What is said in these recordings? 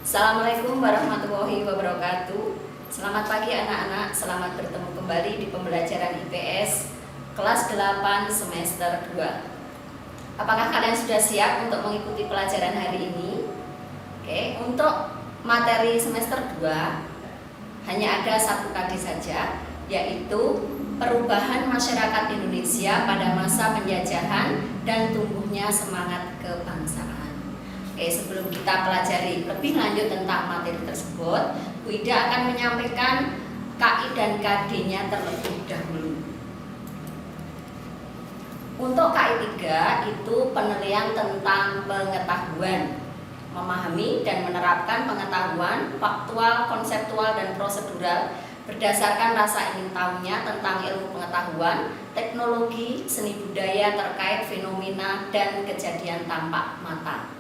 Assalamualaikum warahmatullahi wabarakatuh. Selamat pagi anak-anak, selamat bertemu kembali di pembelajaran IPS kelas 8 semester 2. Apakah kalian sudah siap untuk mengikuti pelajaran hari ini? Oke, untuk materi semester 2 hanya ada satu KD saja, yaitu perubahan masyarakat Indonesia pada masa penjajahan dan tumbuhnya semangat kebangsaan. Oke, sebelum kita pelajari lebih lanjut tentang materi tersebut, Bu Ida akan menyampaikan KI dan KD-nya terlebih dahulu. Untuk KI 3 itu penilaian tentang pengetahuan, memahami dan menerapkan pengetahuan faktual, konseptual, dan prosedural berdasarkan rasa ingin tahunya tentang ilmu pengetahuan, teknologi, seni budaya terkait fenomena dan kejadian tampak mata.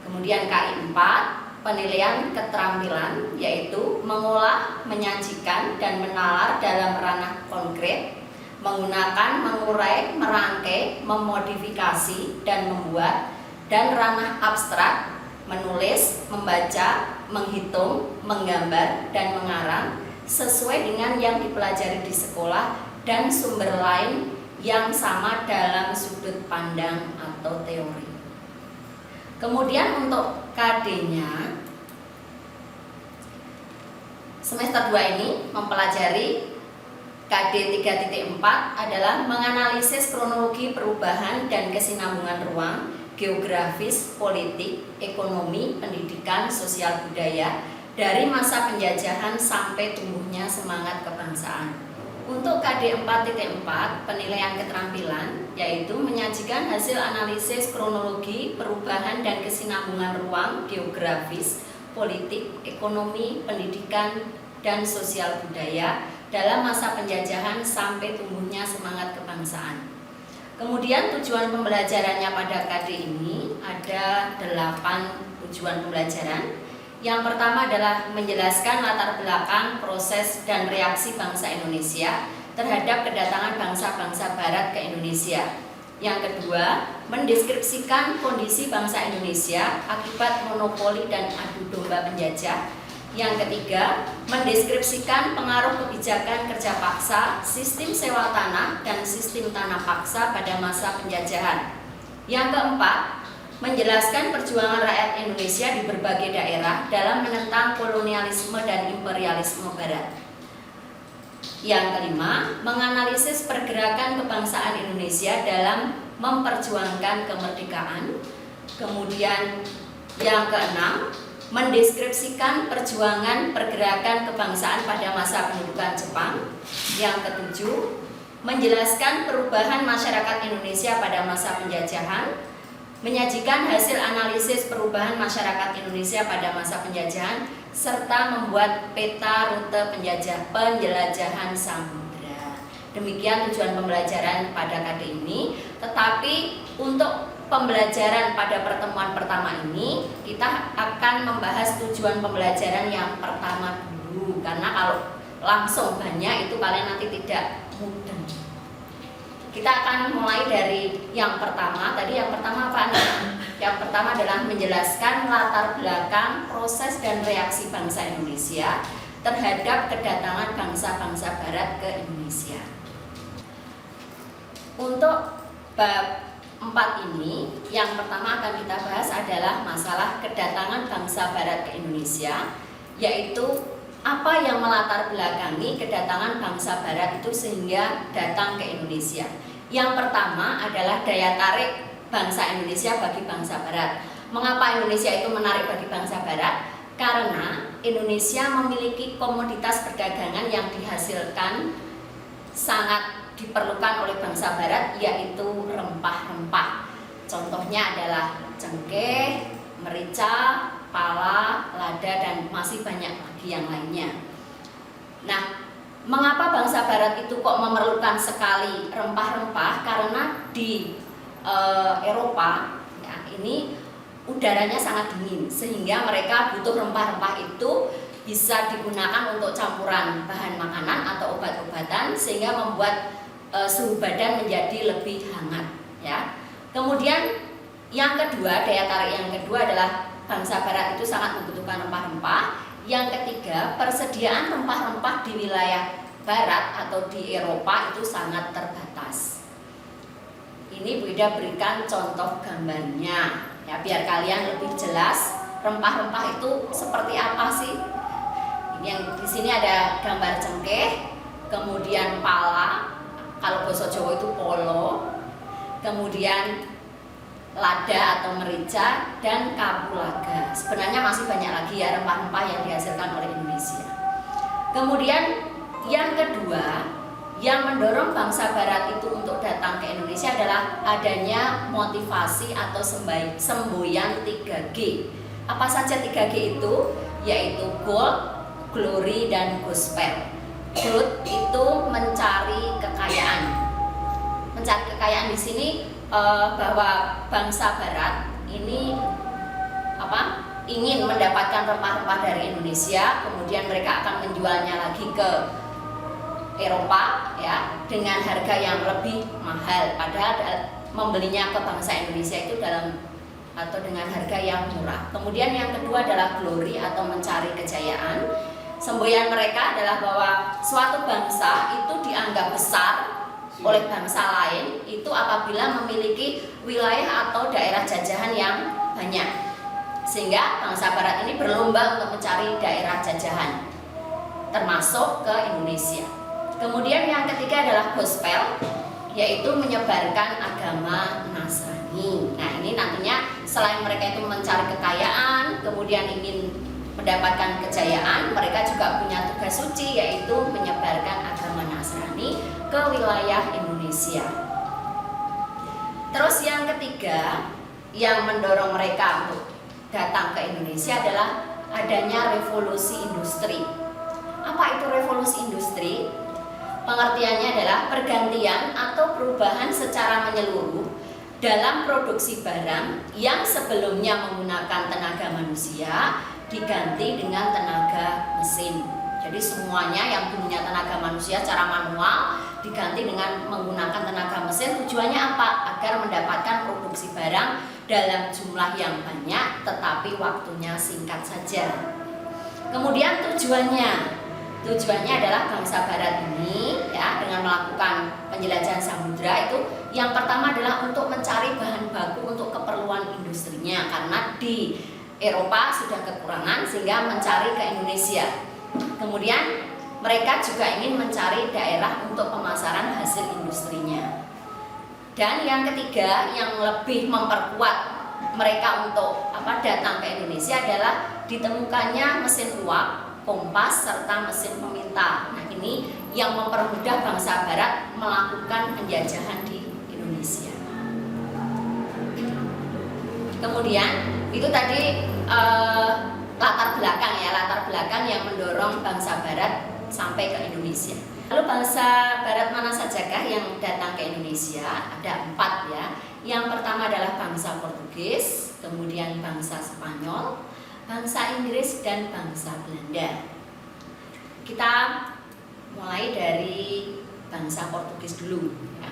Kemudian KI 4, penilaian keterampilan, yaitu mengolah, menyajikan, dan menalar dalam ranah konkret, menggunakan, mengurai, merangkai, memodifikasi, dan membuat, dan ranah abstrak, menulis, membaca, menghitung, menggambar, dan mengarang, sesuai dengan yang dipelajari di sekolah, dan sumber lain yang sama dalam sudut pandang atau teori. Kemudian untuk KD-nya, semester 2 ini mempelajari KD 3.4 adalah menganalisis kronologi perubahan dan kesinambungan ruang, geografis, politik, ekonomi, pendidikan, sosial budaya dari masa penjajahan sampai tumbuhnya semangat kebangsaan. Untuk KD 4.4, penilaian keterampilan, yaitu menyajikan hasil analisis kronologi, perubahan dan kesinambungan ruang, geografis, politik, ekonomi, pendidikan, dan sosial budaya dalam masa penjajahan sampai tumbuhnya semangat kebangsaan. Kemudian tujuan pembelajarannya pada KD ini ada 8 tujuan pembelajaran. Yang pertama adalah menjelaskan latar belakang, proses, dan reaksi bangsa Indonesia terhadap kedatangan bangsa-bangsa Barat ke Indonesia. Yang kedua, mendeskripsikan kondisi bangsa Indonesia akibat monopoli dan adu domba penjajah. Yang ketiga, mendeskripsikan pengaruh kebijakan kerja paksa, sistem sewa tanah, dan sistem tanah paksa pada masa penjajahan. Yang keempat, menjelaskan perjuangan rakyat Indonesia di berbagai daerah dalam menentang kolonialisme dan imperialisme Barat. Yang kelima, menganalisis pergerakan kebangsaan Indonesia dalam memperjuangkan kemerdekaan. Kemudian yang keenam, mendeskripsikan perjuangan pergerakan kebangsaan pada masa pendudukan Jepang. Yang ketujuh, menjelaskan perubahan masyarakat Indonesia pada masa penjajahan, menyajikan hasil analisis perubahan masyarakat Indonesia pada masa penjajahan, serta membuat peta rute penjelajahan samudera. Demikian tujuan pembelajaran pada KD ini. Tetapi untuk pembelajaran pada pertemuan pertama ini, kita akan membahas tujuan pembelajaran yang pertama dulu, karena kalau langsung banyak itu kalian nanti tidak mudah. Kita akan mulai dari yang pertama. Tadi yang pertama apa? Yang pertama adalah menjelaskan latar belakang, proses, dan reaksi bangsa Indonesia terhadap kedatangan bangsa-bangsa Barat ke Indonesia. Untuk bab 4 ini, yang pertama akan kita bahas adalah masalah kedatangan bangsa Barat ke Indonesia, yaitu apa yang melatar belakangi kedatangan bangsa Barat itu sehingga datang ke Indonesia. Yang pertama adalah daya tarik bangsa Indonesia bagi bangsa Barat. Mengapa Indonesia itu menarik bagi bangsa Barat? Karena Indonesia memiliki komoditas perdagangan yang dihasilkan sangat diperlukan oleh bangsa Barat, yaitu rempah-rempah. Contohnya adalah cengkeh, merica, pala, lada, dan masih banyak lagi yang lainnya. Nah, mengapa bangsa Barat itu kok memerlukan sekali rempah-rempah? Karena di Eropa ya, ini udaranya sangat dingin, sehingga mereka butuh rempah-rempah itu bisa digunakan untuk campuran bahan makanan atau obat-obatan, sehingga membuat suhu badan menjadi lebih hangat ya. Kemudian yang kedua, daya tarik yang kedua adalah bangsa Barat itu sangat membutuhkan rempah-rempah. Yang ketiga, persediaan rempah-rempah di wilayah Barat atau di Eropa itu sangat terbatas. Ini Bunda berikan contoh gambarnya ya, biar kalian lebih jelas rempah-rempah itu seperti apa sih. Ini yang di sini ada gambar cengkeh, kemudian pala, kalau bahasa Jawa itu polo, kemudian lada atau merica, dan kapulaga. Sebenarnya masih banyak lagi ya rempah-rempah yang dihasilkan oleh Indonesia. Kemudian yang kedua yang mendorong bangsa Barat itu untuk datang ke Indonesia adalah adanya motivasi atau semboyan 3G. Apa saja 3G itu? Yaitu gold, glory, dan gospel. Gold itu mencari kekayaan. Mencari kekayaan di sini bahwa bangsa Barat ini ingin mendapatkan rempah-rempah dari Indonesia, kemudian mereka akan menjualnya lagi ke Eropa ya dengan harga yang lebih mahal, padahal membelinya ke bangsa Indonesia itu dengan harga yang murah. Kemudian yang kedua adalah glory atau mencari kejayaan. Semboyan mereka adalah bahwa suatu bangsa itu dianggap besar oleh bangsa lain itu apabila memiliki wilayah atau daerah jajahan yang banyak, sehingga bangsa Barat ini berlomba untuk mencari daerah jajahan termasuk ke Indonesia. Kemudian yang ketiga adalah gospel, yaitu menyebarkan agama Nasrani. Nah, ini nantinya selain mereka itu mencari kekayaan, kemudian ingin mendapatkan kejayaan, mereka juga punya tugas suci, yaitu menyebarkan agama Nasrani ke wilayah Indonesia. Terus yang ketiga yang mendorong mereka untuk datang ke Indonesia adalah adanya revolusi industri. Apa itu revolusi industri? Pengertiannya adalah pergantian atau perubahan secara menyeluruh dalam produksi barang yang sebelumnya menggunakan tenaga manusia diganti dengan tenaga mesin. Jadi semuanya yang punya tenaga manusia secara manual diganti dengan menggunakan tenaga mesin. Tujuannya apa? Agar mendapatkan produksi barang dalam jumlah yang banyak tetapi waktunya singkat saja. Kemudian tujuannya adalah bangsa Barat ini ya dengan melakukan penjelajahan samudra itu yang pertama adalah untuk mencari bahan baku untuk keperluan industrinya, karena di Eropa sudah kekurangan sehingga mencari ke Indonesia. Kemudian mereka juga ingin mencari daerah untuk pemasaran hasil industrinya. Dan yang ketiga yang lebih memperkuat mereka untuk datang ke Indonesia adalah ditemukannya mesin uap, kompas, serta mesin pemintal. Nah, ini yang mempermudah bangsa Barat melakukan penjajahan di Indonesia. Kemudian itu tadi latar belakang yang mendorong bangsa Barat sampai ke Indonesia. Lalu bangsa Barat mana sajakah yang datang ke Indonesia? Ada 4 ya. Yang pertama adalah bangsa Portugis, kemudian bangsa Spanyol, bangsa Inggris, dan bangsa Belanda. Kita mulai dari bangsa Portugis dulu ya.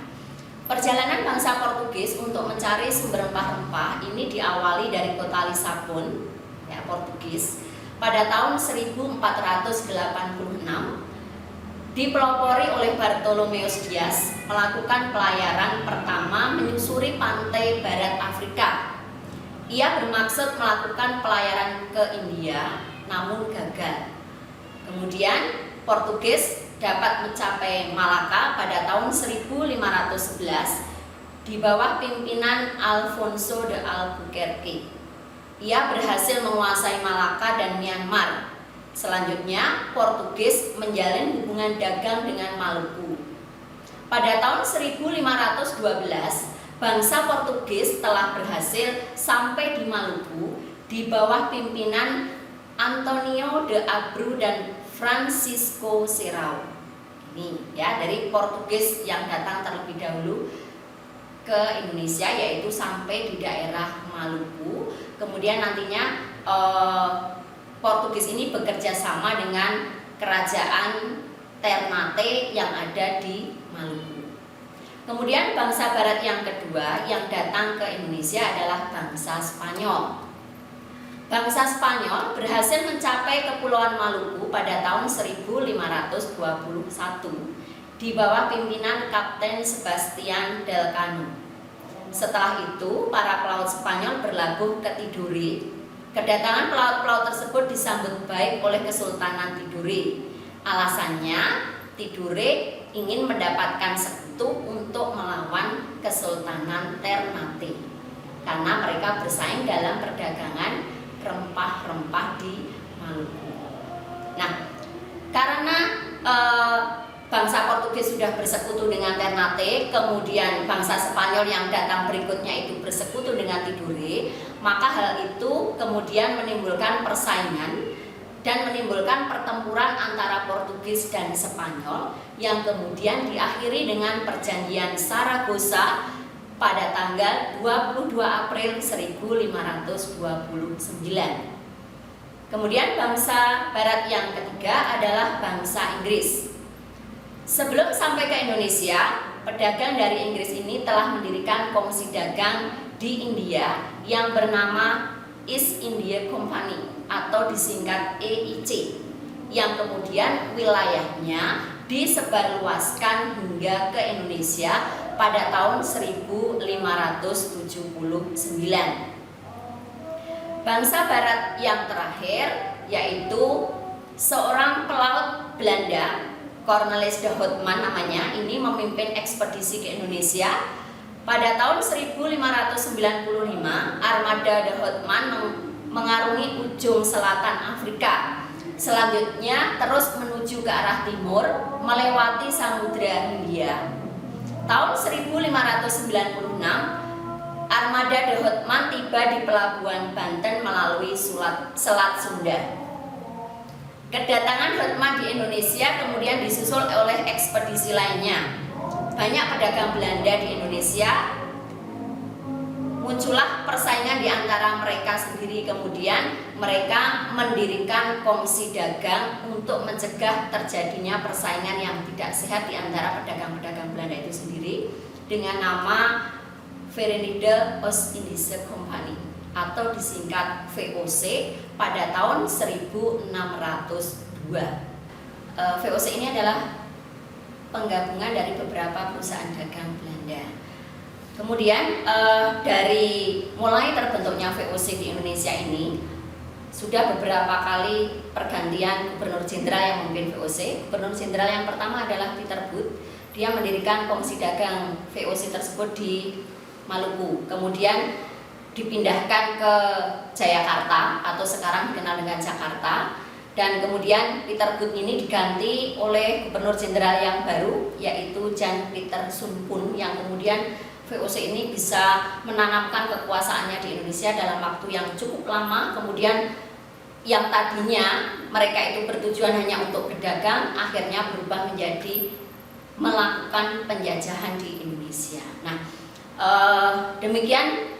Perjalanan bangsa Portugis untuk mencari sumber rempah-rempah ini diawali dari kota Lisabon ya, Portugis pada tahun 1486, dipelopori oleh Bartolomeus Dias melakukan pelayaran pertama menyusuri pantai barat Afrika. Ia bermaksud melakukan pelayaran ke India, namun gagal. Kemudian Portugis dapat mencapai Malaka pada tahun 1511 di bawah pimpinan Alfonso de Albuquerque. Ia berhasil menguasai Malaka dan Myanmar. Selanjutnya, Portugis menjalin hubungan dagang dengan Maluku. Pada tahun 1512, bangsa Portugis telah berhasil sampai di Maluku di bawah pimpinan Antonio de Abreu dan Francisco Serrao. Ini ya, dari Portugis yang datang terlebih dahulu ke Indonesia, yaitu sampai di daerah Maluku. Kemudian nantinya Portugis ini bekerja sama dengan kerajaan Ternate yang ada di Maluku. Kemudian bangsa Barat yang kedua yang datang ke Indonesia adalah bangsa Spanyol. bangsa Spanyol berhasil mencapai Kepulauan Maluku pada tahun 1521 di bawah pimpinan Kapten Sebastian Elcano. Setelah itu, para pelaut Spanyol berlabuh ke Tidore. Kedatangan pelaut-pelaut tersebut disambut baik oleh Kesultanan Tidore. Alasannya, Tidore ingin mendapatkan sekutu untuk melawan Kesultanan Ternate karena mereka bersaing dalam perdagangan rempah-rempah di Maluku. Nah, karena bangsa Portugis sudah bersekutu dengan Ternate, kemudian bangsa Spanyol yang datang berikutnya itu bersekutu dengan Tidore, maka hal itu kemudian menimbulkan persaingan dan menimbulkan pertempuran antara Portugis dan Spanyol yang kemudian diakhiri dengan perjanjian Saragossa pada tanggal 22 April 1529. Kemudian bangsa barat yang ketiga adalah bangsa Inggris. Sebelum sampai ke Indonesia, pedagang dari Inggris ini telah mendirikan komisi dagang di India yang bernama East India Company atau disingkat EIC, yang kemudian wilayahnya disebarluaskan hingga ke Indonesia pada tahun 1579. Bangsa barat yang terakhir yaitu seorang pelaut Belanda, Cornelis de Houtman namanya, ini memimpin ekspedisi ke Indonesia. Pada tahun 1595, armada de Houtman mengarungi ujung selatan Afrika. Selanjutnya terus menuju ke arah timur melewati Samudra Hindia. Tahun 1596, armada de Houtman tiba di pelabuhan Banten melalui Selat Sunda. Kedatangan Houtman di Indonesia kemudian disusul oleh ekspedisi lainnya. Banyak pedagang Belanda di Indonesia. Muncullah persaingan di antara mereka sendiri, kemudian mereka mendirikan komisi dagang untuk mencegah terjadinya persaingan yang tidak sehat di antara pedagang-pedagang Belanda itu sendiri dengan nama Verenigde Oost-Indische Compagnie atau disingkat VOC pada tahun 1602. VOC ini adalah penggabungan dari beberapa perusahaan dagang Belanda. Kemudian dari mulai terbentuknya VOC di Indonesia ini sudah beberapa kali pergantian gubernur jenderal yang memimpin VOC. Gubernur jenderal yang pertama adalah Peter Booth. Dia mendirikan komisi dagang VOC tersebut di Maluku. Kemudian dipindahkan ke Jayakarta atau sekarang dikenal dengan Jakarta. Dan kemudian Peter Booth ini diganti oleh gubernur jenderal yang baru yaitu Jan Pieter Soenpoen yang kemudian VOC ini bisa menanamkan kekuasaannya di Indonesia dalam waktu yang cukup lama. Kemudian yang tadinya mereka itu bertujuan hanya untuk berdagang, akhirnya berubah menjadi melakukan penjajahan di Indonesia. Nah, demikian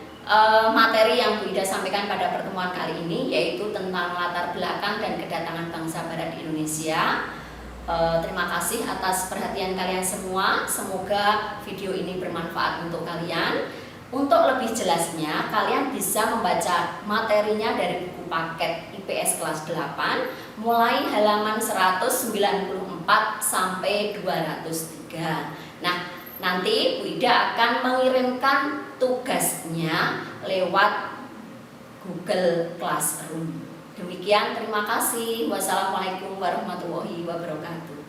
materi yang Bu Ida sampaikan pada pertemuan kali ini, yaitu tentang latar belakang dan kedatangan bangsa barat di Indonesia. Terima kasih atas perhatian kalian semua. Semoga video ini bermanfaat untuk kalian. Untuk lebih jelasnya, kalian bisa membaca materinya dari buku paket IPS kelas 8 mulai halaman 194 sampai 203. Nah, nanti Bu Ida akan mengirimkan tugasnya lewat Google Classroom. Demikian, terima kasih. Wassalamualaikum warahmatullahi wabarakatuh.